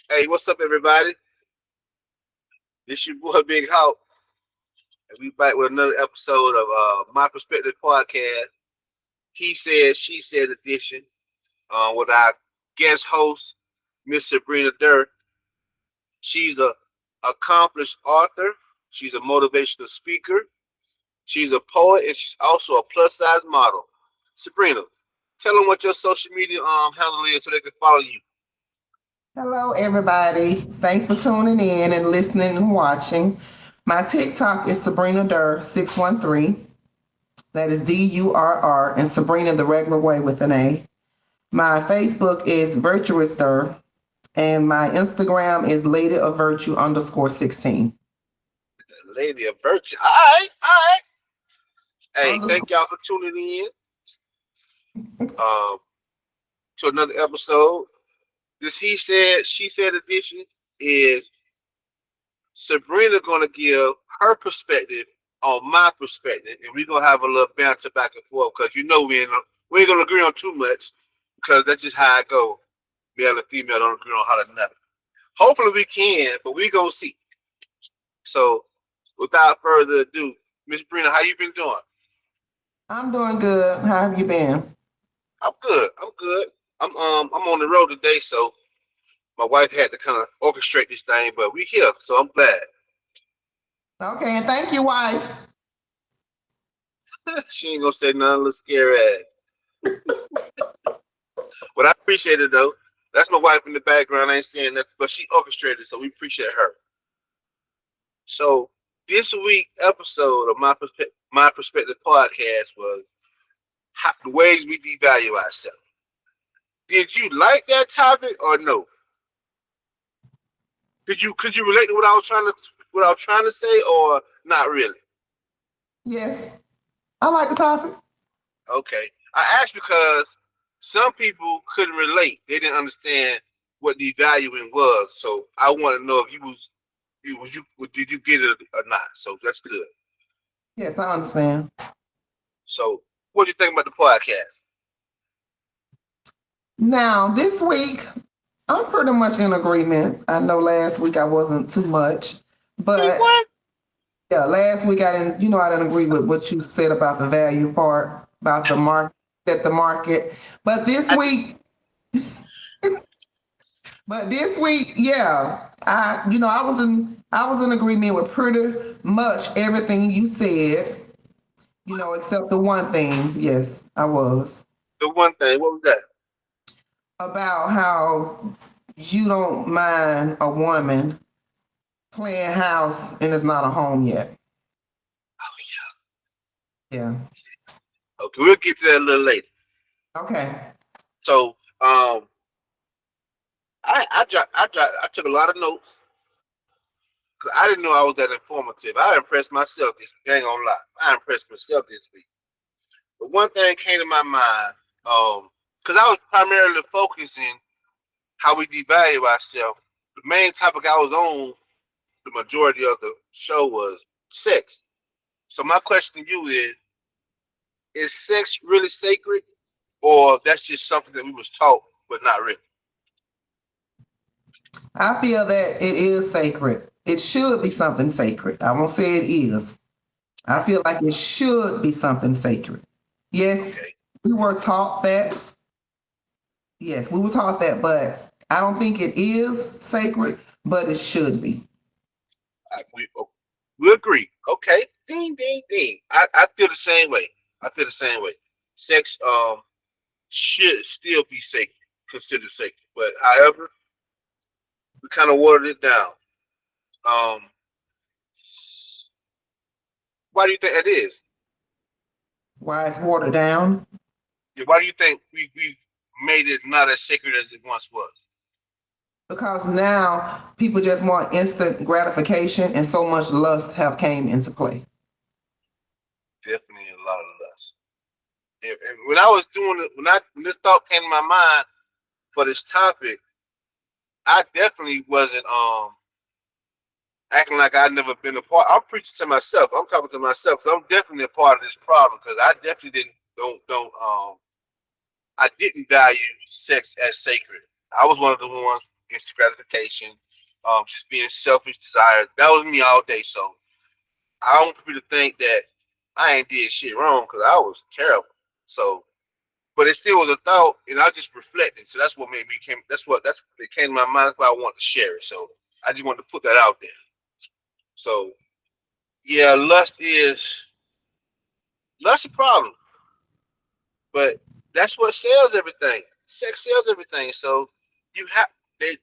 Hey, what's up, everybody? This your boy Big Hawk, and we back with another episode of My Perspective podcast. He said, she said edition with our guest host, Miss Sabrina Durr. She's a accomplished author. She's a motivational speaker. She's a poet, and she's also a plus size model. Sabrina, tell them what your social media handle is so they can follow you. Hello, everybody. Thanks for tuning in and listening and watching. My TikTok is Sabrina Durr 613. That is Durr and Sabrina the regular way with an A. My Facebook is Virtuous Durr and my Instagram is Lady of Virtue _16. Lady of Virtue. All right, all right. Hey, Underscore. thank y'all for tuning in um, to another episode. This He Said, She Said edition is Sabrina gonna give her perspective on my perspective, and we're gonna have a little banter back and forth because we ain't gonna agree on too much because that's just how I go. Male and female don't agree on how to nothing. Hopefully we can, but we gonna see. So without further ado, Miss Sabrina, how you been doing? I'm doing good. How have you been? I'm good. I'm good. I'm on the road today, so my wife had to kind of orchestrate this thing, but we here, so I'm glad. Okay, and thank you, wife. She ain't gonna say nothing, little scary ass. But I appreciate it though. That's my wife in the background. I ain't saying nothing, but she orchestrated, so we appreciate her. So this week episode of my perspective podcast was the ways we devalue ourselves. Did you like that topic or no? Could you relate to what I was trying to say or not really? Yes, I like the topic. Okay. I asked because some people couldn't relate. They didn't understand what devaluing was. So I want to know if did you get it or not? So that's good. Yes, I understand. So what do you think about the podcast? Now, this week, I'm pretty much in agreement. I know last week I wasn't too much, Say but what? yeah, last week I didn't agree with what you said about the value part, about the market, at the market. But this I, week, yeah, I was in agreement with pretty much everything you said, except the one thing. Yes, I was the one thing, what was that? about how you don't mind a woman playing house and it's not a home yet. Oh Yeah. yeah. Okay, we'll get to that a little later. Okay. So I took a lot of notes because I didn't know I was that informative. I impressed myself this week. I ain't gonna lie. I impressed myself this week. But one thing came to my mind, because I was primarily focusing how we devalue ourselves. The main topic I was on the majority of the show was sex. So my question to you is sex really sacred? Or that's just something that we was taught, but not really? I feel that it is sacred. It should be something sacred. I won't say it is. I feel like it should be something sacred. Yes, Okay. we were taught that. Yes, we were taught that, but I don't think it is sacred, but it should be. We agree. Okay. Ding, ding, ding. I feel the same way. I feel the same way. Sex should still be sacred, considered sacred. But however, we kind of watered it down. Um, why do you think that is? Why it's watered down? Yeah, why do you think we've made it not as sacred as it once was? Because now people just want instant gratification and so much lust have came into play. Definitely a lot of lust. And when I was doing it, when this thought came to my mind for this topic, I definitely wasn't acting like I'd never been a part. I'm preaching to myself. I'm talking to myself. So I'm definitely a part of this problem because I definitely I didn't value sex as sacred. I was one of the ones instant gratification, just being selfish desire. That was me all day. So I don't want people to think that I ain't did shit wrong because I was terrible. So, but it still was a thought, and I just reflected. So that's what made me came. That's what came to my mind. That's why I wanted to share it. So I just wanted to put that out there. So yeah, lust a problem, but that's what sells everything. Sex sells everything. So you have they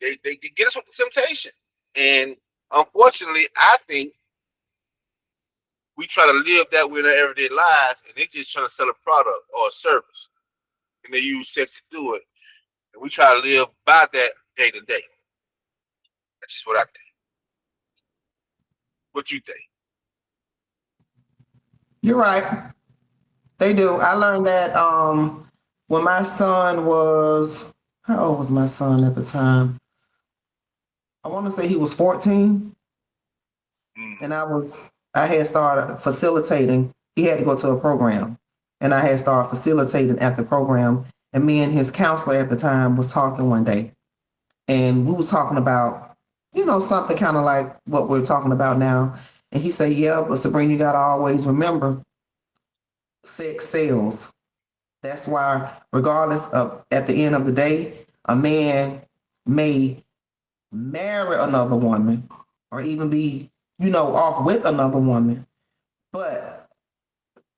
get us with the temptation, and unfortunately, I think we try to live that way in our everyday lives, and they just trying to sell a product or a service, and they use sex to do it, and we try to live by that day to day. That's just what I think. What you think? You're right. They do. I learned that when my son was, how old was my son at the time? I want to say he was 14, and Mm, I had started facilitating. He had to go to a program, and I had started facilitating at the program. And me and his counselor at the time was talking one day, and we was talking about, something kind of like what we're talking about now. And he said, "Yeah, but Sabrina, you gotta always remember, sex sells. That's why, regardless of at the end of the day, a man may marry another woman or even be, off with another woman. But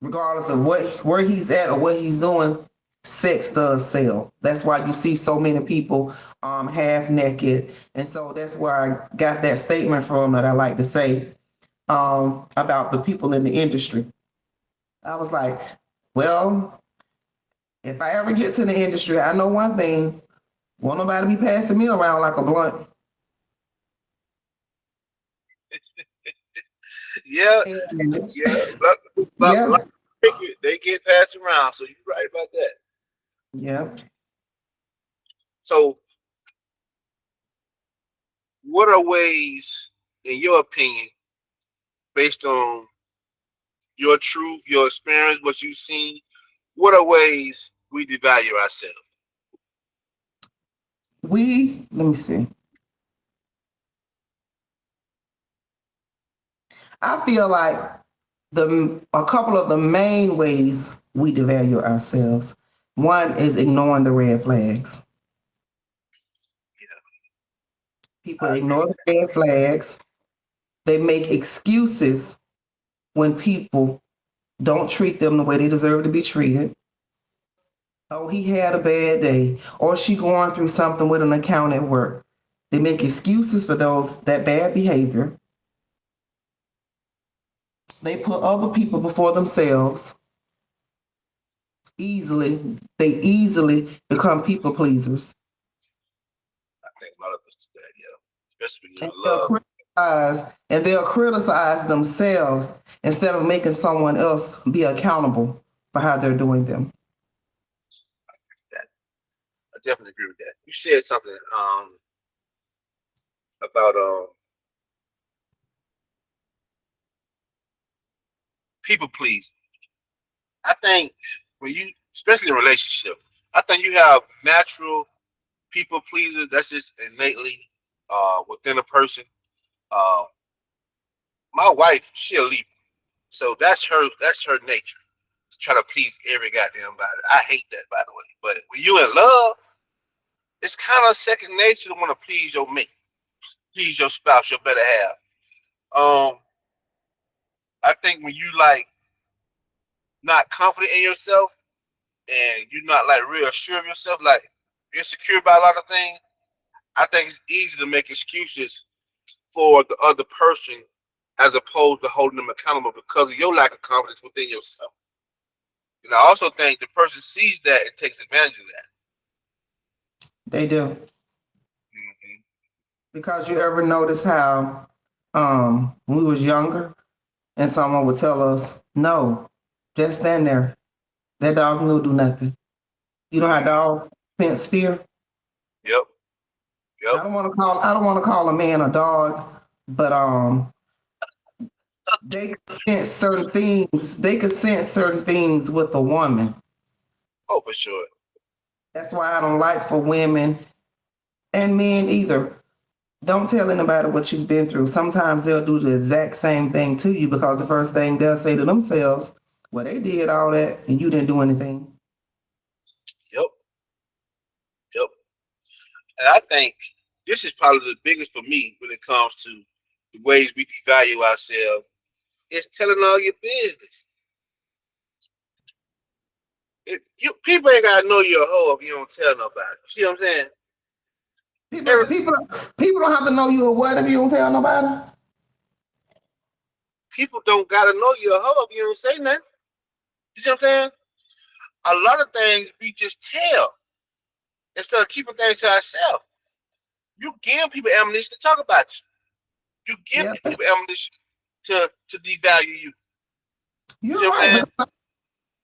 regardless of where he's at or what he's doing, sex does sell. That's why you see so many people half naked. And so that's where I got that statement from that I like to say about the people in the industry. I was like, well, if I ever get to the industry, I know one thing. Won't nobody be passing me around like a blunt. yeah, And yeah. But yeah, they get passed around, so you're right about that. yeah. So, what are ways, in your opinion, based on your truth, your experience, what you've seen, what are ways we devalue ourselves? Let me see. I feel like a couple of the main ways we devalue ourselves. One is ignoring the red flags. Yeah, People I agree ignore with the red flags. They make excuses when people don't treat them the way they deserve to be treated. Oh, he had a bad day, or she going through something with an account at work. They make excuses for that bad behavior. They put other people before themselves. They easily become people pleasers. that. I think a lot of us do that, yeah. Especially when And you're in love. they'll criticize themselves instead of making someone else be accountable for how they're doing them. That I definitely agree with that. You said something about people pleasing. I think when you, especially in a relationship, I think you have natural people pleasers. That's just innately within a person. Uh, my wife, she a Libra, so that's her nature to try to please every goddamn body. I hate that, by the way. But when you in love, it's kind of second nature to want to please your mate, please your spouse, your better half. I think when you like not confident in yourself and you're not like real sure of yourself, like insecure about a lot of things, I think it's easy to make excuses for the other person as opposed to holding them accountable because of your lack of confidence within yourself. And I also think the person sees that and takes advantage of that. They do. Hmm. Because you ever notice how when we was younger and someone would tell us, no, just stand there. That dog ain't gonna do nothing. You know how Hmm. dogs sense fear? Yep. Yep. I don't want to call a man a dog, but they could sense certain things with a woman. Oh, for sure. That's why I don't like for women And men either. Don't tell anybody what you've been through. Sometimes they'll do the exact same thing to you because the first thing they'll say to themselves, well, they did all that and you didn't do anything. Yep, yep. And I think this is probably the biggest for me when it comes to the ways we devalue ourselves. It's telling all your business. People ain't gotta know you're a hoe if you don't tell nobody. You see what I'm saying? People, Every, people, people don't have to know you or what if you don't tell nobody. people don't gotta know you're a hoe if you don't say nothing. You see what I'm saying? A lot of things we just tell instead of keeping things to ourselves. You give people ammunition to talk about you. You give Yeah, people ammunition to devalue you. You see you're what I'm right. saying? Because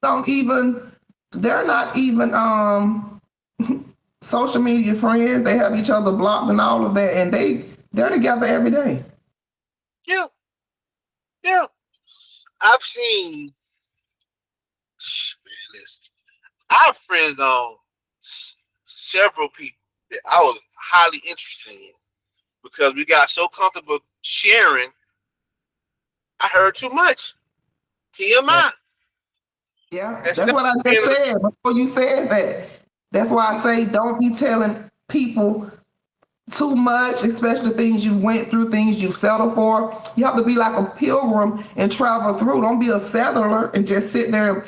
don't even, they're not even social media friends. They have each other blocked and all of that, and they're together every day. Yeah, yeah. I've seen, man, listen, I've friends on several people that I was highly interested in because we got so comfortable sharing. I heard too much. Yeah, TMI. yeah, that's Instead what I of just being, said before you said that. That's why I say don't be telling people too much, especially things you went through, things you settled for. You have to be like a pilgrim and travel through. Don't be a settler and just sit there and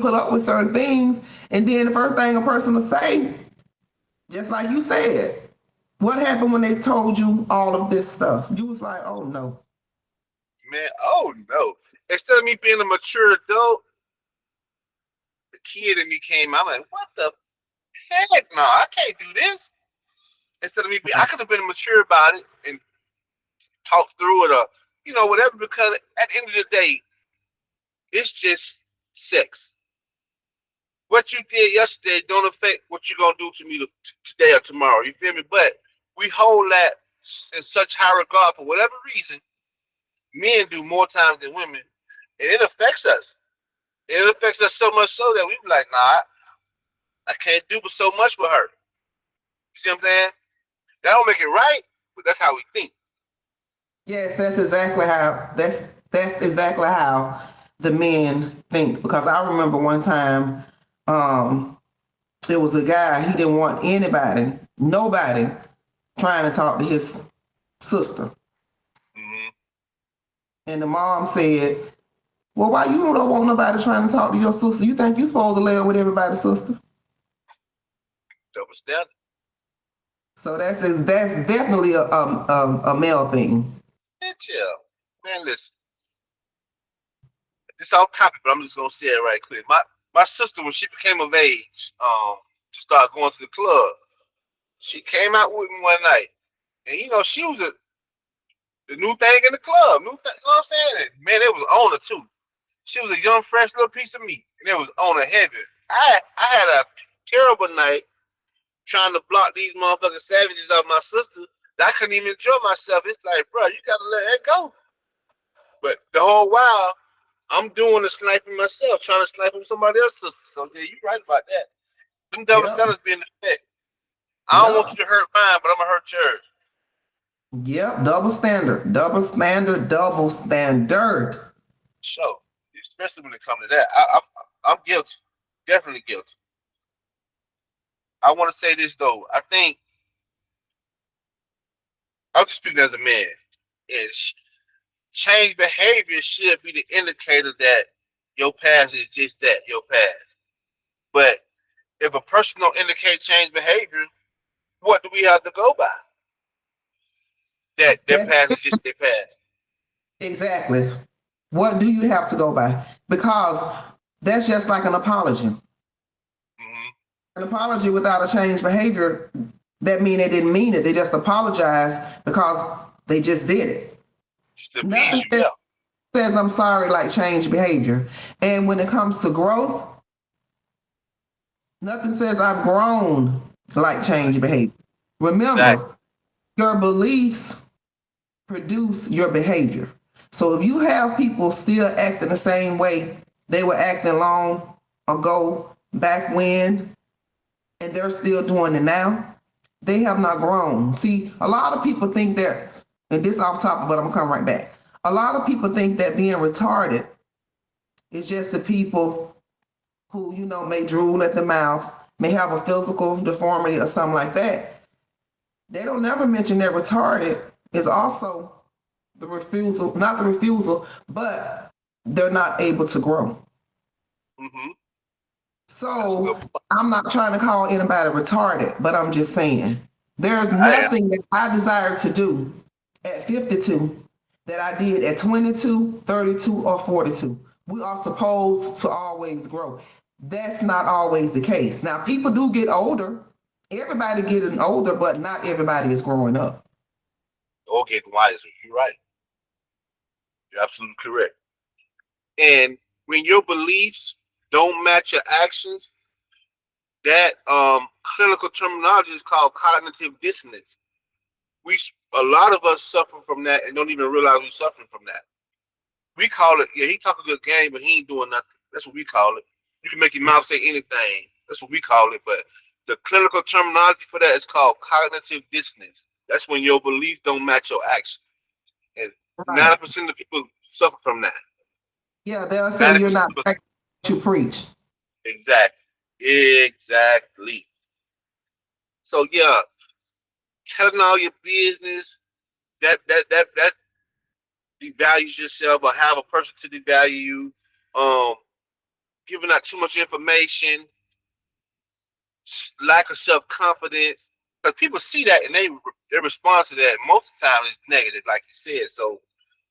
put up with certain things. And then the first thing a person will say, just like you said, what happened when they told you all of this stuff? You was like, oh no. man, oh no. Instead of me being a mature adult, the kid in me came out. I'm like, what the heck? No, I can't do this. Instead of me, I could have been mature about it and talked through it or, whatever, because at the end of the day, it's just sex. What you did yesterday don't affect what you're going to do to me today or tomorrow. You feel me? But we hold that in such high regard for whatever reason. Men do more times than women, and it affects us. It affects us so much so that we be like, nah, I can't do so much with her. You see what I'm saying? That don't make it right, but that's how we think. Yes, that's exactly how the men think. Because I remember one time, there was a guy, he didn't want nobody trying to talk to his sister. Mm-hmm. And the mom said, well, why you don't want nobody trying to talk to your sister? You think you supposed to live with everybody's sister? Double standard. So that's definitely a male thing. Man, chill. Man, listen. This off topic, but I'm just gonna say it right quick. My sister, when she became of age, to start going to the club, she came out with me one night, and she was the new thing in the club. You know what I'm saying? And, man, it was on her too. She was a young, fresh little piece of meat, and it was on her heavy. I had a terrible night trying to block these motherfucking savages of my sister. That I couldn't even enjoy myself. It's like, bro, you gotta let it go. But the whole while, I'm doing the sniping myself, trying to snipe on somebody else's sister. So yeah, you right about that. Them double Yep, standards being effect. I don't want yep, you to hurt mine, but I'm gonna hurt yours. yep. Double standard, double standard, double standard. So, especially when it comes to that, I'm guilty, definitely guilty. I want to say this though. I think I'm just speaking as a man. Is change behavior should be the indicator that your past is just that, your past. But if a person don't indicate change behavior, what do we have to go by? That their That past is just their past. exactly. What do you have to go by? Because that's just like an apology. Mm-hmm. An apology without a change behavior, that mean they didn't mean it. They just apologized because they just did it. Just to Nothing appease you, yeah. says I'm sorry like change behavior. And when it comes to growth, nothing says I've grown like change behavior. Exactly. Remember, your beliefs produce your behavior. So if you have people still acting the same way they were acting long ago, back when, and they're still doing it now, They have not grown. See, a lot of people think that, and this off topic, but I'm gonna come right back. A lot of people think that being retarded is just the people who, may drool at the mouth, may have a physical deformity or something like that. They don't never mention that retarded is also the refusal, not the refusal, but they're not able to grow. Mm-hmm. That's a good So point. I'm not trying to call anybody retarded, but I'm just saying there's I am. nothing that I desire to do at 52 that I did at 22, 32, or 42. We are supposed to always grow. That's not always the case. Now, people do get older. Everybody getting older, but not everybody is growing up. Or getting wiser. You're right. You're absolutely correct. And when your beliefs don't match your actions, that clinical terminology is called cognitive dissonance. We A lot of us suffer from that and don't even realize we're suffering from that. We call it, yeah, he talk a good game, but he ain't doing nothing. That's what we call it. You can make your mouth say anything. That's what we call it. But the clinical terminology for that is called cognitive dissonance. That's when your beliefs don't match your action. And Right. 90% of people suffer from that. Yeah, they'll say you're 90% not of us, practicing what you preach. exactly. Exactly. So yeah, telling all your business, that devalues yourself or have a person to devalue you. Um, Giving out too much information, lack of self confidence. Because people see that and they respond to that. Most of the time it's negative, like you said. So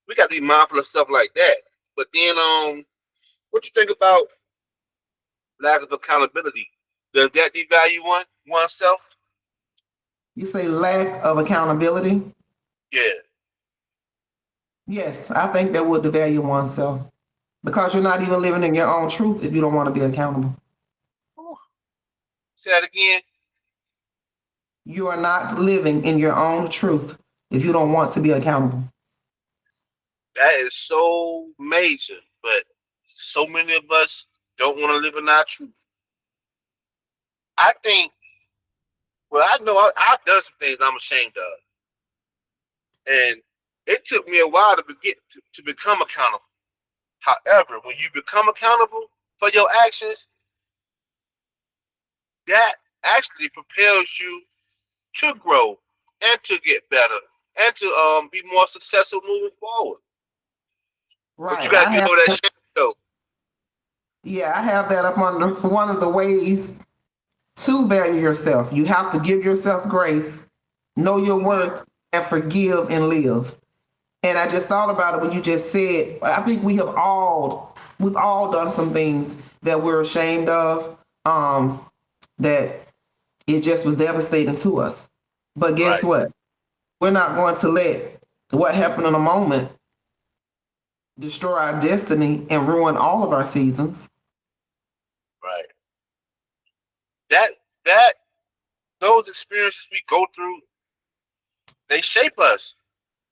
we got to be mindful of stuff like that. But then, what you think about lack of accountability? Does that devalue oneself? You say lack of accountability. Yeah. Yes, I think that would devalue oneself because you're not even living in your own truth if you don't want to be accountable. Ooh. Say that again. You are not living in your own truth if you don't want to be accountable. That is so major, but so many of us don't want to live in our truth. I think, well, I know I've done some things I'm ashamed of. And it took me a while to become accountable. However, when you become accountable for your actions, that actually propels you to grow and to get better and to be more successful moving forward. But you Right. gotta get over that shit though. Yeah, I have that up under one of the ways to value yourself. You have to give yourself grace, know your Mm-hmm. worth, and forgive and live. And I just thought about it when you just said, I think we've all done some things that we're ashamed of, that it just was devastating to us. But guess Right, what? We're not going to let what happened in a moment destroy our destiny and ruin all of our seasons. right. That that those experiences we go through, they shape us.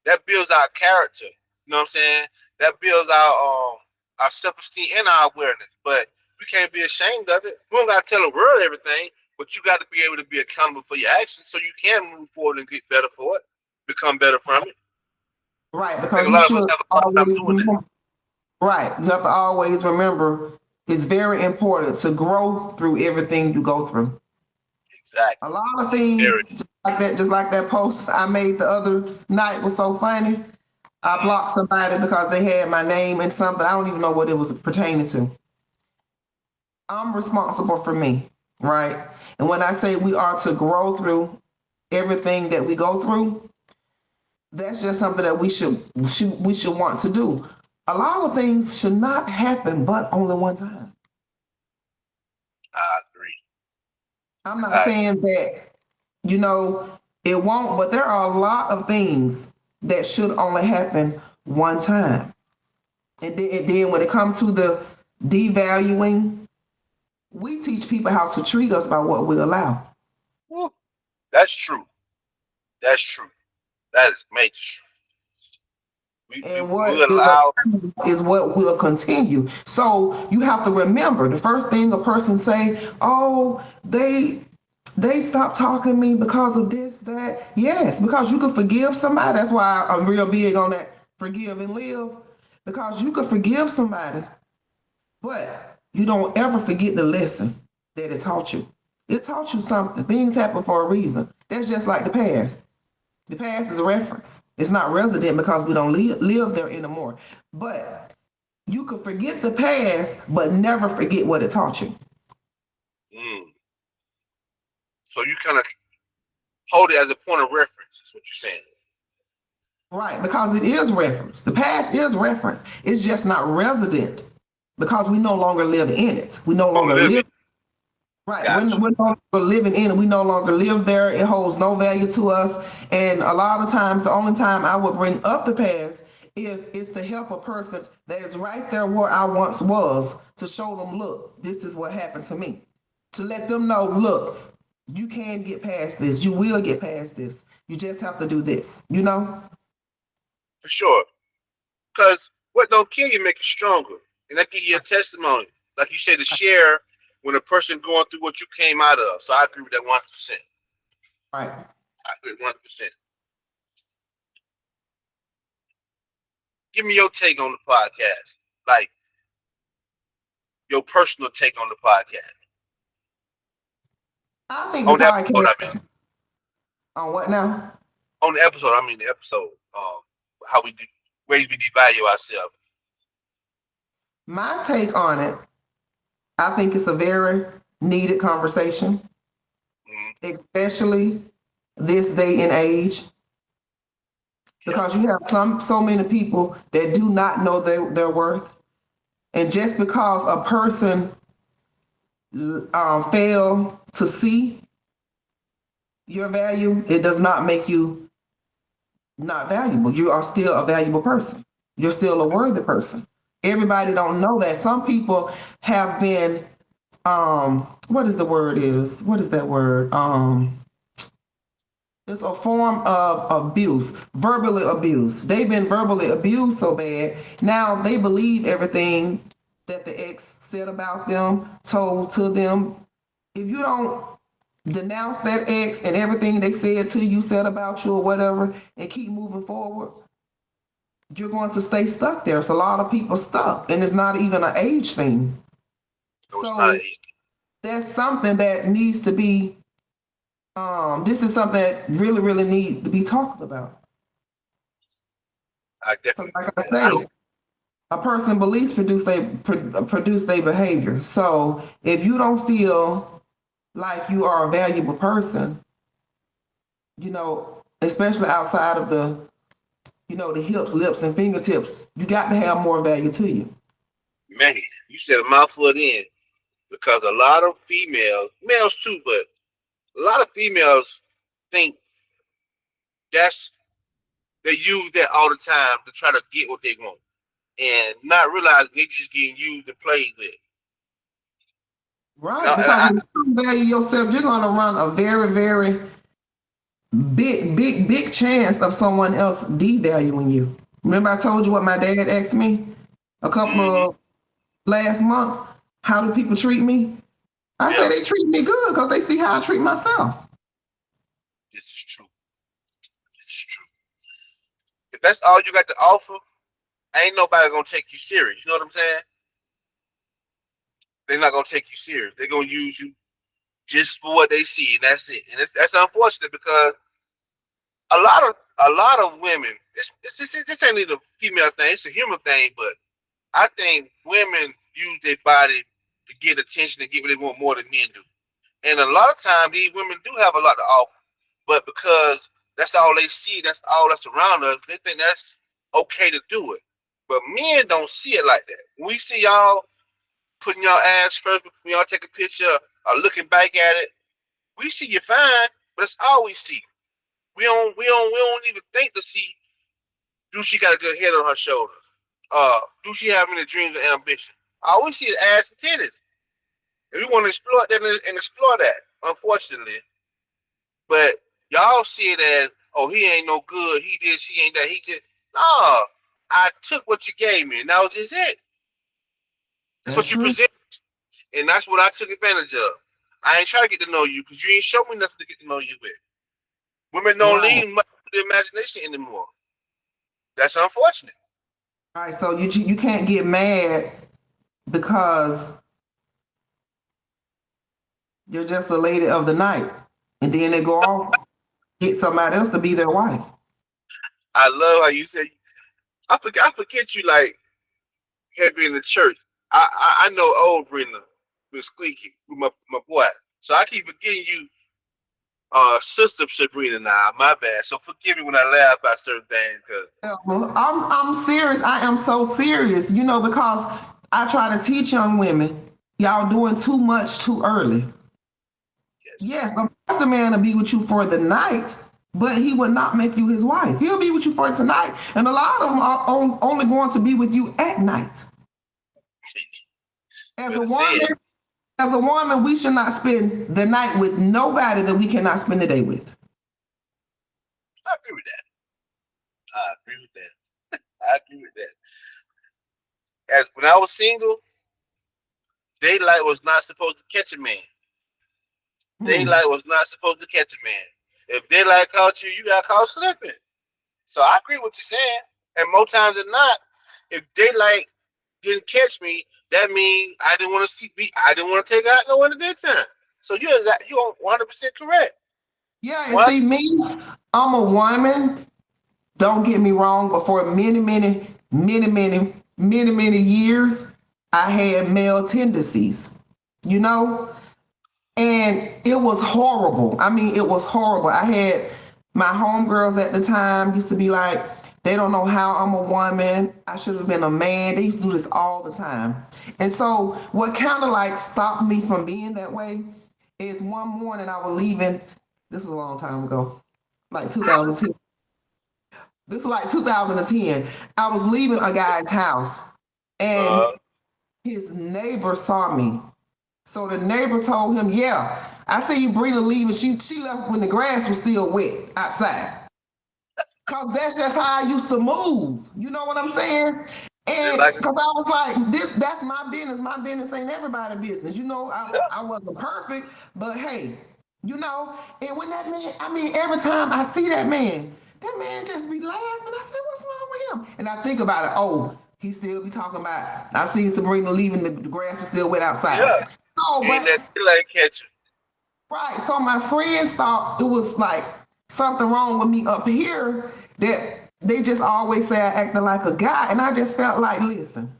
That builds our character. You know what I'm saying? That builds our self esteem and our awareness. But we can't be ashamed of it. We don't gotta tell the world everything, but you got to be able to be accountable for your actions so you can move forward and get better for it, become better from it. Right, I think because a you lot of us should have a hard time always doing that. remember. Right, you have to always remember it's very important to grow through everything you go through. A Exactly. lot of things Very. just like that post I made the other night was so funny. I Mm, blocked somebody because they had my name in something. I don't even know what it was pertaining to. I'm responsible for me, right? And when I say we are to grow through everything that we go through, that's just something that we should want to do. A lot of things should not happen, but only one time. I agree. I'm not I saying that you know it won't, but there are a lot of things that should only happen one time. And then when it comes to the devaluing, we teach people how to treat us by what we allow. agree. That's true. That's true. That is major true. And We what is allow. is what will continue. So you have to remember the first thing a person say, oh, they stopped talking to me because of this, that. Yes, because you can forgive somebody. That's why I'm real big on that forgive and live. Because you can forgive somebody, but you don't ever forget the lesson that it taught you. It taught you something. Things happen for a reason. That's just like the past. The past is a reference. It's not resident because we don't live there anymore. But you could forget the past, but never forget what it taught you. Mm. So you kind of hold it as a point of reference. Is what you're saying. Right, because it is reference. The past is reference. It's just not resident because we no longer live in it. We no Don't longer live live. it. Right, we're Gotcha. no longer living in it. We no longer live there. It holds no value to us. And a lot of times, the only time I would bring up the past if it's to help a person that is right there where I once was to show them, look, this is what happened to me. To let them know, look, you can get past this. You will get past this. You just have to do this, you know? For sure. Because what don't kill you make you stronger. And that give you a testimony. Like you said, to share when a person going through what you came out of. So I agree with that 100%. Right. I agree 100%. Give me your take on the podcast. Like your personal take on the podcast. I think the On the episode, I podcast mean. on what now? On the episode, I mean the episode. How we do ways we devalue ourselves. My take on it, I think it's a very needed conversation, Mm-hmm. especially this day and age, Yep. because you have so many people that do not know their worth. And just because a person fail to see your value, it does not make you not valuable. You are still a valuable person. You're still a worthy person. Everybody don't know that. Some people have been what is the word is? What is that word? It's a form of abuse, verbally abused. They've been verbally abused so bad. Now they believe everything that the ex said about them, told to them. If you don't denounce that ex and everything they said to you, said about you, or whatever, and keep moving forward, you're going to stay stuck there. It's a lot of people stuck, and it's not even an age thing. No, it's not. So that's something that needs to be. This is something that really, really need to be talked about. I Because, definitely like agree I with that. I say, don't. a person beliefs produce their behavior. So if you don't feel like you are a valuable person, especially outside of the hips, lips, and fingertips, you got to have more value to you. Man, you said a mouthful then. Because a lot of females, males too, but a lot of females think that's they use that all the time to try to get what they want, and not realizing they just getting used and played with. And Right, because when you value yourself, you're going to run a very, very big, big, big chance of someone else devaluing you. Remember, I told you what my dad asked me a couple mm-hmm. of last month. How do people treat me? I Yeah, say they treat me good because they see how I treat myself. this is true. This is true. If that's all you got to offer, ain't nobody gonna take you serious. You know what I'm saying? They're not gonna take you serious. They're gonna use you just for what they see, and that's it. And that's unfortunate because a lot of women. This ain't even a female thing. It's a human thing, but I think women use their body to get attention and get what they want more than men do. And a lot of times, these women do have a lot to offer, but because that's all they see, that's all that's around us, they think that's okay to do it. But men don't see it like that. When we see y'all putting y'all ass first before y'all take a picture or looking back at it, we see you fine, but that's all we see. We don't even think to see, do she got a good head on her shoulders? Do she have any dreams and ambition? All we see is ass and titties. And we want to exploit that and explore that, unfortunately. But y'all see it as, oh, he ain't no good. He did, she ain't that. He did. No, I took what you gave me, and that was just it. That's That's what you true. present, and that's what I took advantage of. I ain't trying to get to know you because you ain't show me nothing to get to know you with. Women don't Right. leave much to the imagination anymore. That's unfortunate. Right. So you can't get mad because you're just the lady of the night, and then they go off get somebody else to be their wife. I love how you say. I forget you like had been in the church. I know old Brenda was squeaky with my boy. So I keep forgetting you, sister Sabrina. Now my bad. So forgive me when I laugh at certain things. Cause Well, I'm serious. I am so serious. Because I try to teach young women, y'all doing too much too early. yes, Yes, of course the man will be with you for the night, but he will not make you his wife. He'll be with you for tonight, and a lot of them are only going to be with you at night. As a better say it. woman, as a woman, we should not spend the night with nobody that we cannot spend the day with. I agree with that. I agree with that. I agree with that. As when I was single, daylight was not supposed to catch a man. Hmm. Daylight was not supposed to catch a man. If daylight caught you, you got caught slipping. So I agree with what you're saying. And more times than not, if daylight didn't catch me, that means I didn't want to see me. I didn't want to take out no one in the daytime. So you're 100% correct. Yeah, and What? see me, I'm a woman. Don't get me wrong, but for many years, I had male tendencies, you know? And it was horrible. I mean, it was horrible. I had my homegirls at the time used to be like, they don't know how I'm a woman. I should have been a man. They used to do this all the time. And so, what kind of like stopped me from being that way is one morning I was leaving. This was a long time ago, like 2010. This is like 2010. I was leaving a guy's house and Uh, his neighbor saw me. So the neighbor told him, "Yeah, I see you Brina leaving. She left when the grass was still wet outside. Cause that's just how I used to move. You know what I'm saying? just And like cause I was like, that's my business. My business ain't everybody's business. yeah, I wasn't perfect, but hey, and when that man, I mean, every time I see that man just be laughing. I said, what's wrong with him? And I think about it, oh, he still be talking about, I seen Sabrina leaving, the grass was still wet outside. yeah. No, Ain't but that daylight catch you? right. So my friends thought it was like something wrong with me up here that they just always say I acting like a guy. And I just felt like, listen,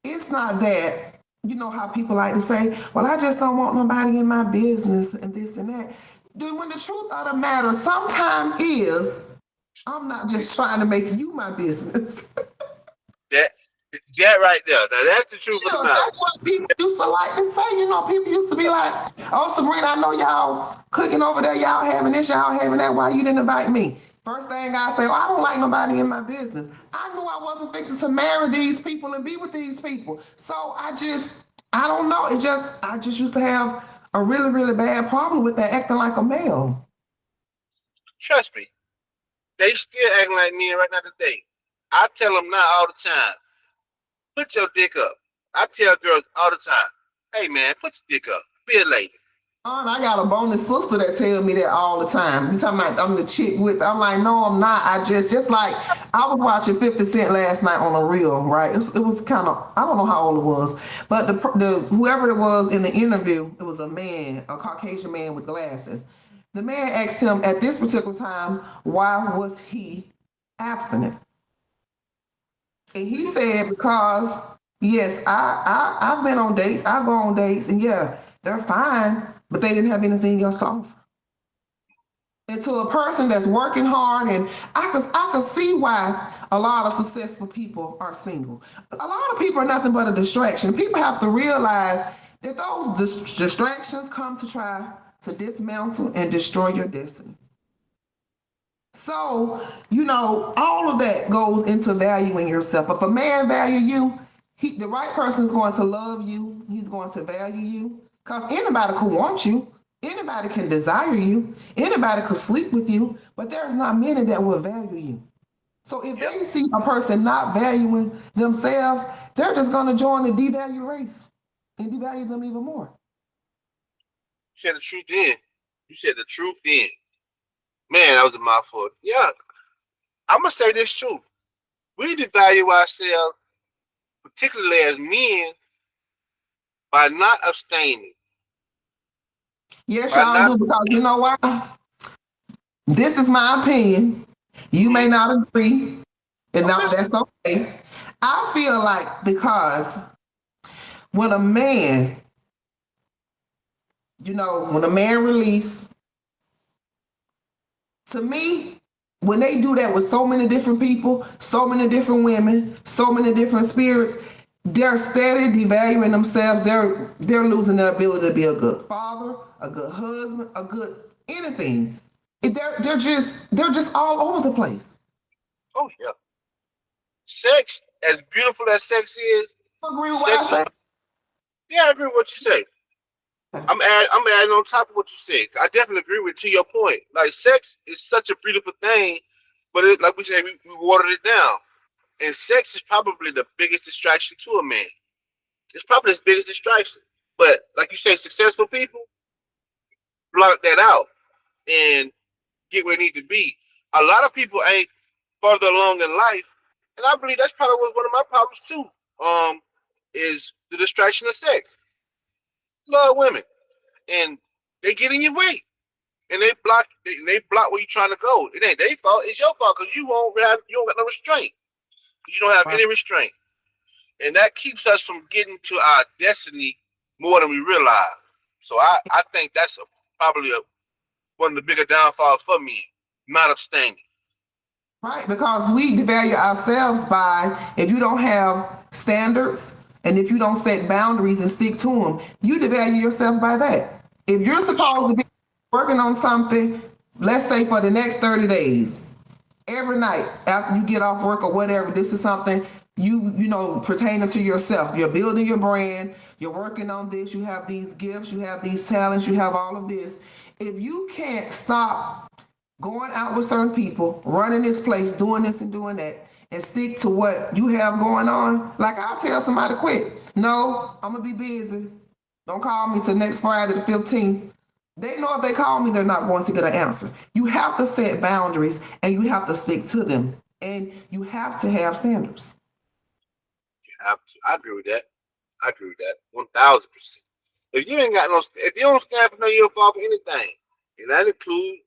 it's not that. You know how people like to say, well, I just don't want nobody in my business and this and that. Dude, when the truth of the matter sometimes is, I'm not just trying to make you my business. That that right there. Now that's the truth of the Yeah, matter. that's what people used to like to say. People used to be like, "Oh, Sabrina, I know y'all cooking over there, y'all having this, y'all having that. Why you didn't invite me?" First thing I say, "Oh, I don't like nobody in my business. I knew I wasn't fixing to marry these people and be with these people. So I don't know. I just used to have a really, really bad problem with that acting like a male. Trust me, they still acting like me right now today. I tell them now all the time, put your dick up. I tell girls all the time, hey man, put your dick up. Be a lady. And I got a bonus sister that tell me that all the time. You talking about I'm the chick with? I'm like, no, I'm not. I just like I was watching 50 Cent last night on a reel, right? It was kind of I don't know how old it was, but the whoever it was in the interview, it was a man, a Caucasian man with glasses. The man asked him at this particular time why was he abstinent, and he said because yes, I've been on dates, I go on dates, and yeah, they're fine, but they didn't have anything else to offer. And to a person that's working hard, and I could see why a lot of successful people are single. A lot of people are nothing but a distraction. People have to realize that those distractions come to try to dismantle and destroy your destiny. So, all of that goes into valuing yourself. If a man value you, the right person is going to love you. He's going to value you. Because anybody could want you. Anybody can desire you. Anybody could sleep with you. But there's not many that will value you. So if Yep. they see a person not valuing themselves, they're just going to join the devalue race and devalue them even more. You said the truth then. You said the truth then. Man, that was a mouthful. Yeah, I'm gonna say this too. We devalue ourselves, particularly as men, by not abstaining. Yes, By y'all not. do, because you know why? This is my opinion. You may Mm-hmm. not agree, and I'm that's listening. okay. I feel like because when a man, when a man release, to me, when they do that with so many different people, so many different women, so many different spirits, they're steady devaluing themselves. They're losing their ability to be a good father, a good husband, a good anything. They're just all over the place. Oh yeah. Sex, as beautiful as sex is, You agree with what I sex is. say? Yeah, I agree with what you say. I'm adding on top of what you said. I definitely agree with to your point. Like sex is such a beautiful thing, but like we said, we watered it down. And sex is probably the biggest distraction to a man. It's probably his biggest distraction. But like you say, successful people block that out and get where they need to be. A lot of people ain't further along in life, and I believe that's probably one of my problems too. Is the distraction of sex. Love women, and they get in your way, and they block where you trying to go. It ain't their fault. It's your fault because you don't got no restraint. You don't have Right. any restraint, and that keeps us from getting to our destiny more than we realize. So I think that's probably one of the bigger downfalls for me, not abstaining. Right, because we devalue ourselves by if you don't have standards and if you don't set boundaries and stick to them, you devalue yourself by that. If you're For supposed sure. to be working on something, let's say for the next 30 days, every night after you get off work or whatever, this is something you know pertaining to yourself. You're building your brand, you're working on this, you have these gifts, you have these talents, you have all of this. If you can't stop going out with certain people, running this place, doing this and doing that, and stick to what you have going on, like I'll tell somebody quit. No, I'm gonna be busy. Don't call me till next Friday the 15th. They know if they call me, they're not going to get an answer. You have to set boundaries and you have to stick to them. And you have to have standards. I agree with that. I agree with that 1,000%. If you ain't got no, if you don't stand for no, you'll fall for anything, and that includes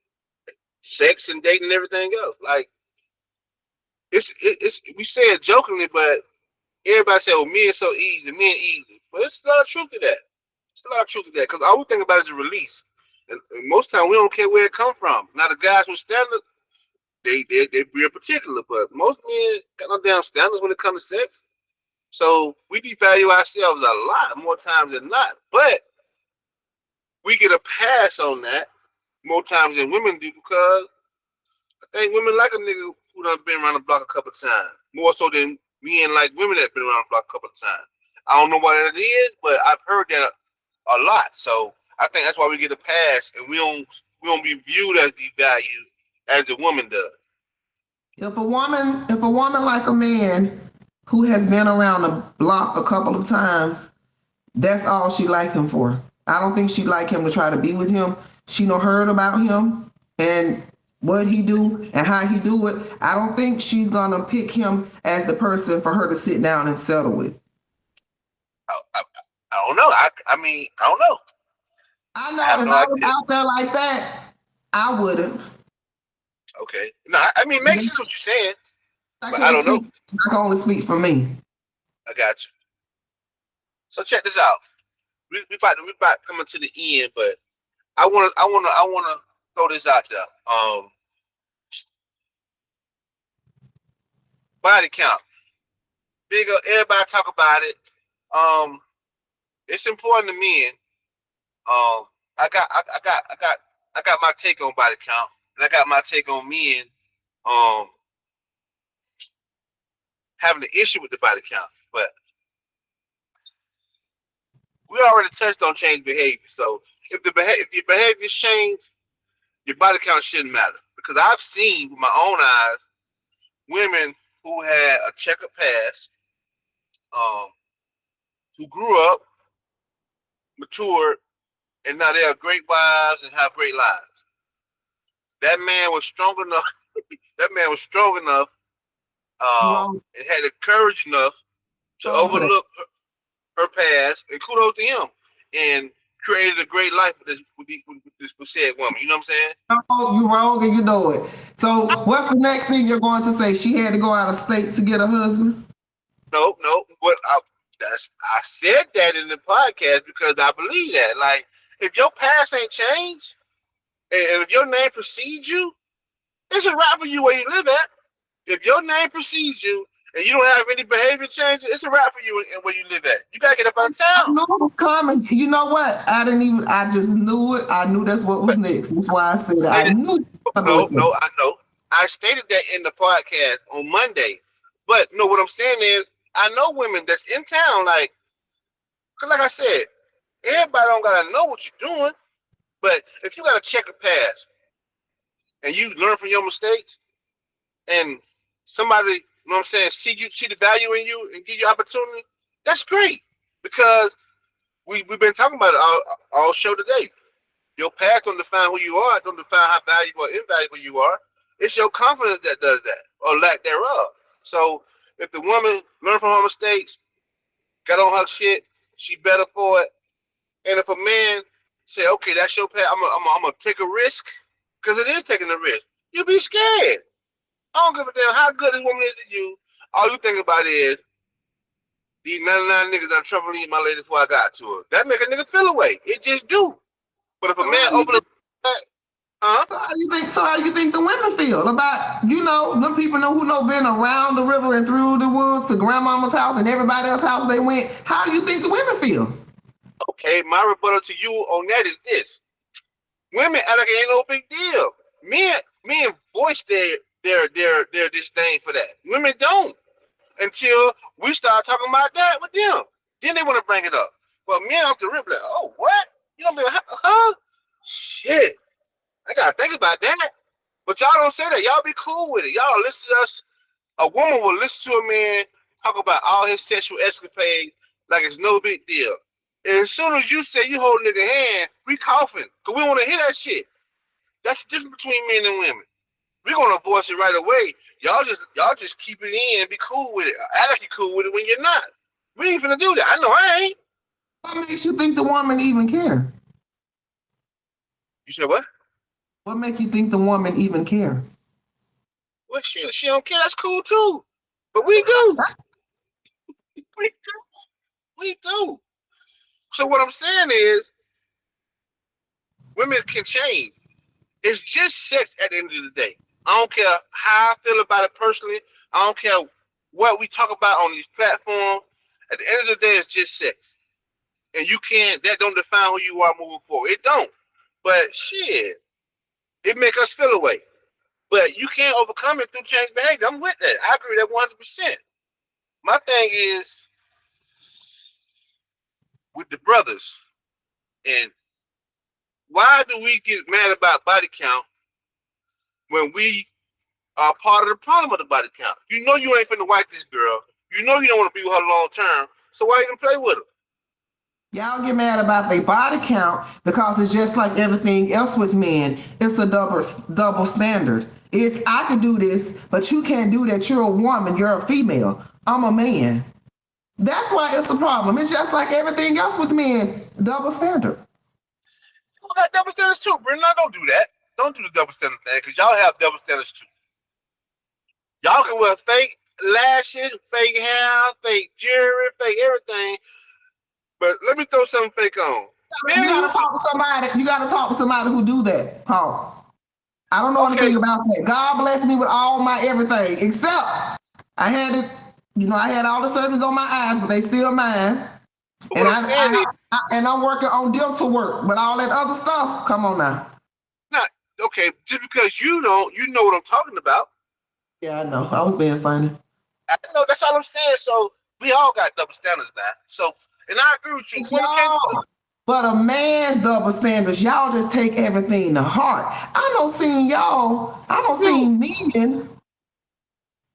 sex and dating and everything else. Like it's we say it jokingly, but everybody say, "Well, men so easy, men easy," but it's a lot of truth to that. It's a lot of truth to that because all we think about is a release, and most time we don't care where it come from. Now the guys with standards, they real particular, but most men got no damn standards when it comes to sex. So we devalue ourselves a lot more times than not. But we get a pass on that more times than women do because I think women like a nigga who done been around the block a couple of times. More so than men like women that been around the block a couple of times. I don't know what it is, but I've heard that a lot. So I think that's why we get a pass and we don't be viewed as devalued as the woman does. If a woman like a man who has been around the block a couple of times, that's all she like him for. I don't think she like him to try to be with him. She know heard about him and what he do and how he do it. I don't think she's gonna pick him as the person for her to sit down and settle with. I, I, I don't know. I mean, I don't know. I I know have if no I was idea. out there like that, I wouldn't. Okay. No, I mean, it makes sense what you're saying, I but I can't don't know. speak. I can only speak for me. I got you. So check this out. We about coming to the end, but I wanna throw this out there. Body count. Bigger. Everybody talk about it. Um, it's important to men. I got I, I got my take on body count, and I got my take on men. Um, having an issue with the body count, but we already touched on change behavior. So if your behaviors change, your body count shouldn't matter because I've seen with my own eyes women who had a checkered past, um, who grew up, matured, and now they are great wives and have great lives. That man was strong enough. That man was strong enough, You wrong. and had the courage enough to Wrong for that. overlook her past, and kudos to him, and created a great life with this said woman. You know what I'm saying? No, you wrong and you know it. So what's the next thing you're going to say? She had to go out of state to get a husband? No, no. I said that in the podcast because I believe that. Like, if your past ain't changed, and if your name precedes you, it's a wrap for you where you live at. If your name precedes you and you don't have any behavior changes, it's a wrap for you and where you live at. You gotta get up out of I town. knew it was coming. You know what? I just knew it. I knew that's what was But next. That's why I said it. I it, knew you were coming no, with no, that. I know. I stated that in the podcast on Monday. But no, what I'm saying is, I know women that's in town. Cause like I said, everybody don't gotta know what you're doing. But if you gotta check a past and you learn from your mistakes, and somebody, you know what I'm saying, see the value in you and give you opportunity, that's great. Because we've been talking about it all show today. Your past don't define who you are, don't define how valuable or invaluable you are. It's your confidence that does that, or lack thereof. So if the woman learned from her mistakes, got on her shit, she better for it. And if a man say, okay, that's your past, I'm gonna take a risk, because it is taking a risk. You be scared. I don't give a damn how good this woman is to you. All you think about is these 99 niggas that trouble me my lady before I got to her. That make a nigga feel away. It just do. But if a So how man do you overlook think? that, huh? So how do you think? So how do you think the women feel about them people who know been around the river and through the woods to grandmama's house and everybody else's house they went? How do you think the women feel? Okay, my rebuttal to you on that is this. Women act like it ain't no big deal. Men voice their disdain for that. Women don't until we start talking about that with them. Then they want to bring it up. But men off the rip like, oh what? You know what I mean? Huh? Shit. I gotta think about that. But y'all don't say that. Y'all be cool with it. Y'all listen to us. A woman will listen to a man talk about all his sexual escapades like it's no big deal. And as soon as you say you hold a nigga hand, we coughing. Cause we want to hear that shit. That's the difference between men and women. We're gonna voice it right away. Y'all just keep it in and be cool with it. Act like you cool with it when you're not. We ain't finna do that. I know I ain't. What makes you think the woman even care? You said what? What make you think the woman even care? Well, she don't care. That's cool too. But we do. We do. We do. So what I'm saying is, women can change. It's just sex at the end of the day. I don't care how I feel about it personally. I don't care what we talk about on these platforms. At the end of the day, it's just sex. And you can't, that don't define who you are moving forward. It don't. But shit, it make us feel away. But you can't overcome it through change behavior. I'm with that. I agree with that 100%. My thing is with the brothers, and why do we get mad about body count when we are part of the problem of the body count? You know you ain't finna wife this girl. You know you don't want to be with her long term. So why you gonna play with her? Y'all get mad about their body count because it's just like everything else with men. It's a double standard. It's I can do this, but you can't do that. You're a woman. You're a female. I'm a man. That's why it's a problem. It's just like everything else with men. Double standard. You got double standards too, Brendan. Don't do that. Don't do the double standard thing, because y'all have double standards too. Y'all can wear fake lashes, fake hair, fake jewelry, fake everything. But let me throw something fake on. You Man, gotta talk to somebody. You gotta talk to somebody who do that, Paul. I don't know okay, anything about that. God bless me with all my everything, except I had it. I had all the surgeries on my eyes, but they still mine. but And what I'm saying is, I'm working on dental work, but all that other stuff. Come on now. not okay. Just because you don't, you know what I'm talking about. Yeah, I know. I was being funny. I know that's all I'm saying. So we all got double standards now. So, and I agree with you. It's Women can't do y'all. But a man's double standards, y'all just take everything to heart. I don't it. seen men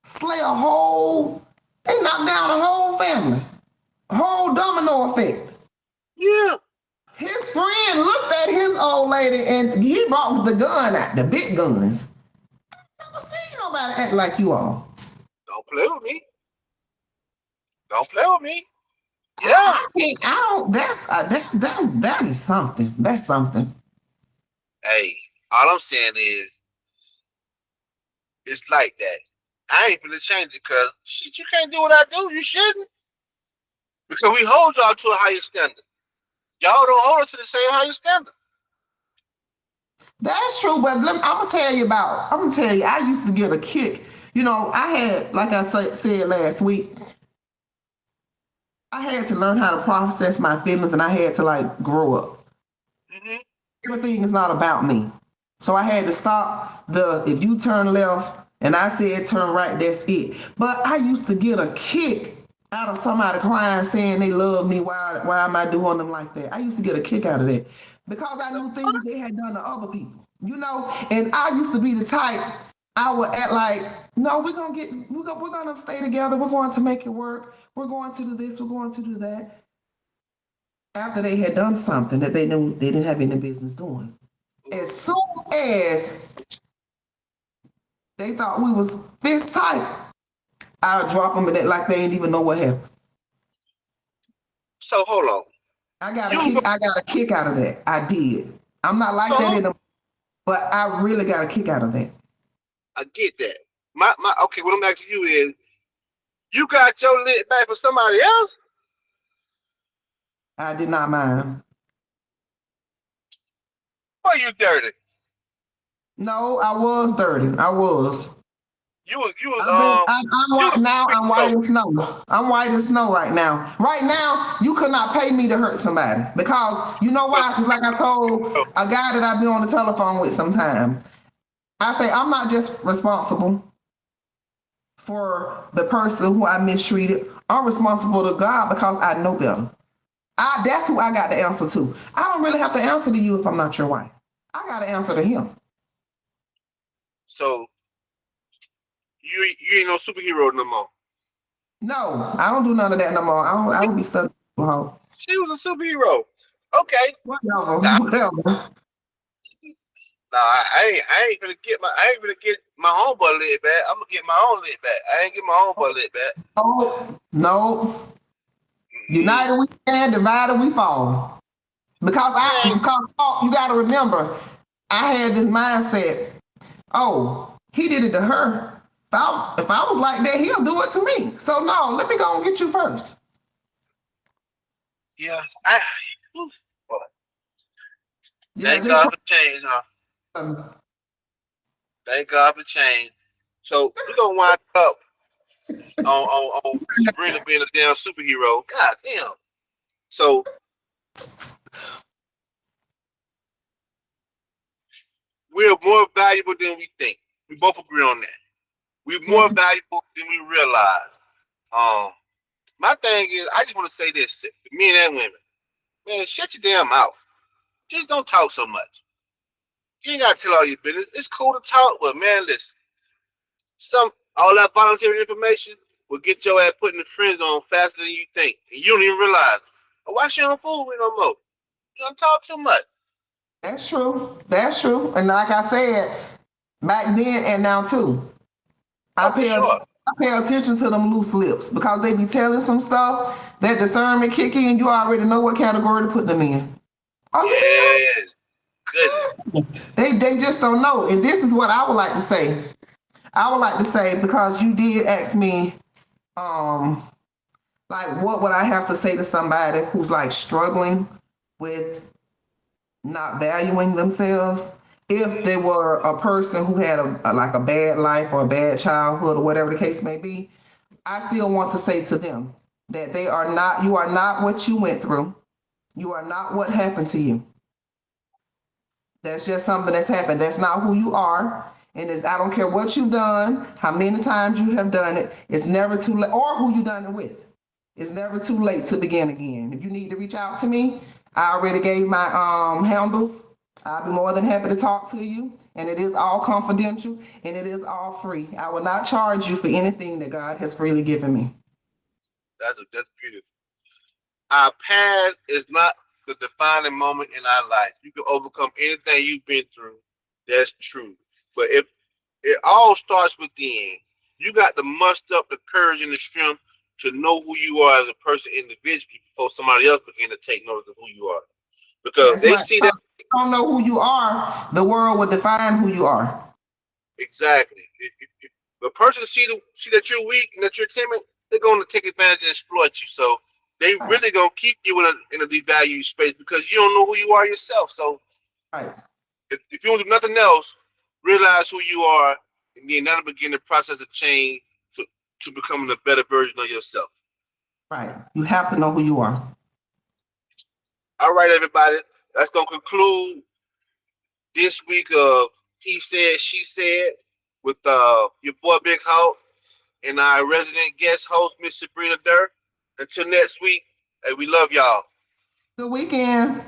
slay they knock down a whole family. A whole domino effect. Yeah. His friend looked at his old lady and he brought the gun out, the big guns. I never seen nobody act like you all. Don't play with me. Don't play with me. Yeah. I can't. I don't. That is something. That's something. Hey, all I'm saying is it's like that. I ain't finna change it because shit, you can't do what I do. You shouldn't. Because we hold y'all to a higher standard. Y'all don't hold it to the same higher standard. That's true, but I'm gonna tell you about. I'm gonna tell you. I used to get a kick. You know, I had, like I said last week, I had to learn how to process my feelings, and I had to like grow up. Mm-hmm. Everything is not about me, so I had to stop the. If you turn left and I said turn right, that's it. But I used to get a kick out of somebody crying saying they love me. Why am I doing them like that? I used to get a kick out of that because I knew things they had done to other people. You know, and I used to be the type I would act like, no, we're gonna stay together. We're going to make it work. We're going to do this. We're going to do that. After they had done something that they knew they didn't have any business doing, as soon as they thought we was this tight, I'll drop them in it like they ain't even know what happened. So hold on. I got a kick out of that. I did. I'm not like that in them, but I really got a kick out of that. I get that. My okay, what I'm asking you is you got your lit back for somebody else? I did not mind. Why you dirty? No, I was dirty. I was. You was I'm white now. I'm white as snow. I'm white as snow right now. Right now, you could not pay me to hurt somebody because you know why? Because like I told a guy that I be on the telephone with sometime, I say I'm not just responsible for the person who I mistreated. I'm responsible to God because I know better. That's who I got the answer to. I don't really have to answer to you if I'm not your wife. I got to answer to him. So you ain't no superhero no more. No, I don't do none of that no more. I don't be stuck. She was a superhero. Okay. Whatever. Nah, Whatever. I ain't gonna get my homeboy lit back. I'm gonna get my own lit back. I ain't get my homeboy lit back. No. United we stand, divided we fall. Because you gotta remember, I had this mindset, oh, he did it to her. If I was like that, he'll do it to me. So no, let me go and get you first. Yeah. Thank God for change, huh? Thank God for change. So we're gonna wind up on Sabrina being a damn superhero. God damn. So we're more valuable than we think. We both agree on that. We're more valuable than we realize. My thing is, I just want to say this to men and women. Man, shut your damn mouth. Just don't talk so much. You ain't gotta tell all your business. It's cool to talk, but man, listen. All that voluntary information will get your ass put in the friend zone faster than you think. And you don't even realize. Oh, why she don't fool me no more? You don't talk too much. That's true. That's true. And like I said, back then and now too. I pay attention to them loose lips because they be telling some stuff that discernment kick in. You already know what category to put them in. Oh, you Good. They just don't know. And this is what I would like to say. I would like to say, because you did ask me, like, what would I have to say to somebody who's like struggling with not valuing themselves? If they were a person who had like a bad life or a bad childhood or whatever the case may be, I still want to say to them that you are not what you went through. You are not what happened to you. That's just something that's happened. That's not who you are. And I don't care what you've done, how many times you have done it, it's never too late, or who you done it with. It's never too late to begin again. If you need to reach out to me, I already gave my handles. I'll be more than happy to talk to you. And it is all confidential and it is all free. I will not charge you for anything that God has freely given me. That's beautiful. Our past is not the defining moment in our life. You can overcome anything you've been through. That's true. But if it all starts within, you got to muster up the courage and the strength to know who you are as a person individually before somebody else begin to take notice of who you are. Because That's they right. see If that you don't know who you are, the world will define who you are. exactly. If the person see that you're weak and that you're timid, they're going to take advantage and exploit you. So they Right. really gonna keep you in a devalued space because you don't know who you are yourself. So Right. if you don't do nothing else, realize who you are, and then that'll begin the process of change to becoming a better version of yourself. Right. You have to know who you are. All right, everybody, that's gonna conclude this week of He Said, She Said with your boy Big Hulk and our resident guest host, Miss Sabrina Durr. Until next week, hey, we love y'all. Good weekend.